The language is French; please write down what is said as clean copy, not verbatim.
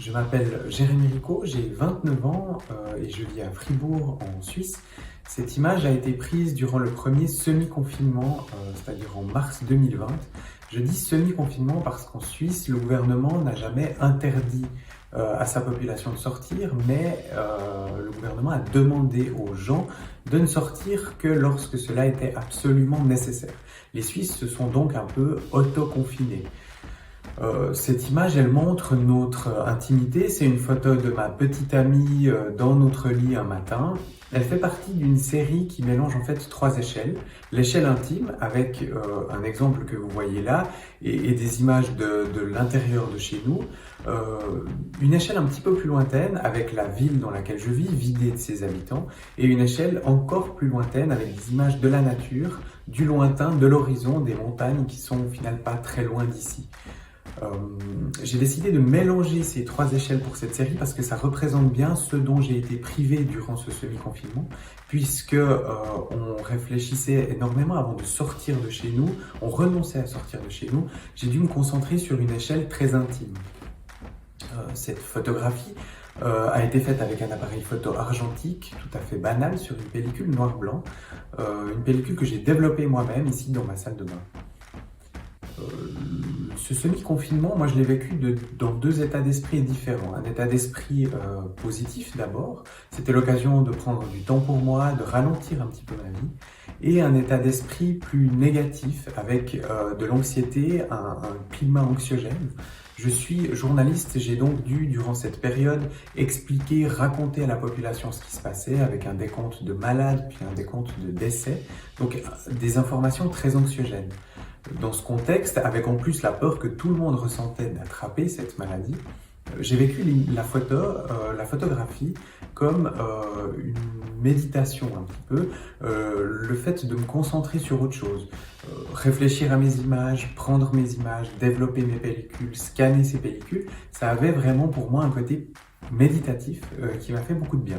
Je m'appelle Jérémy Rico, j'ai 29 ans et je vis à Fribourg en Suisse. Cette image a été prise durant le premier semi-confinement, c'est-à-dire en mars 2020. Je dis semi-confinement parce qu'en Suisse, le gouvernement n'a jamais interdit à sa population de sortir, mais le gouvernement a demandé aux gens de ne sortir que lorsque cela était absolument nécessaire. Les Suisses se sont donc un peu auto-confinés. Cette image, elle montre notre intimité. C'est une photo de ma petite amie dans notre lit un matin. Elle fait partie d'une série qui mélange en fait trois échelles. L'échelle intime, avec un exemple que vous voyez là, et des images de l'intérieur de chez nous. Une échelle un petit peu plus lointaine, avec la ville dans laquelle je vis, vidée de ses habitants. Et une échelle encore plus lointaine, avec des images de la nature, du lointain, de l'horizon, des montagnes qui sont au final pas très loin d'ici. J'ai décidé de mélanger ces trois échelles pour cette série parce que ça représente bien ce dont j'ai été privé durant ce semi-confinement, puisque on réfléchissait énormément avant de sortir de chez nous, on renonçait à sortir de chez nous. J'ai dû me concentrer sur une échelle très intime. Cette photographie a été faite avec un appareil photo argentique tout à fait banal sur une pellicule noir-blanc, une pellicule que j'ai développée moi-même ici dans ma salle de bain. Ce semi-confinement, moi je l'ai vécu dans deux états d'esprit différents. Un état d'esprit positif d'abord, c'était l'occasion de prendre du temps pour moi, de ralentir un petit peu ma vie, et un état d'esprit plus négatif avec de l'anxiété, un climat anxiogène. Je suis journaliste et j'ai donc dû, durant cette période, expliquer, raconter à la population ce qui se passait avec un décompte de malades, puis un décompte de décès, donc des informations très anxiogènes. Dans ce contexte, avec en plus la peur que tout le monde ressentait d'attraper cette maladie, j'ai vécu la photographie comme une méditation un petit peu, le fait de me concentrer sur autre chose, réfléchir à mes images, prendre mes images, développer mes pellicules, scanner ces pellicules, ça avait vraiment pour moi un côté méditatif qui m'a fait beaucoup de bien.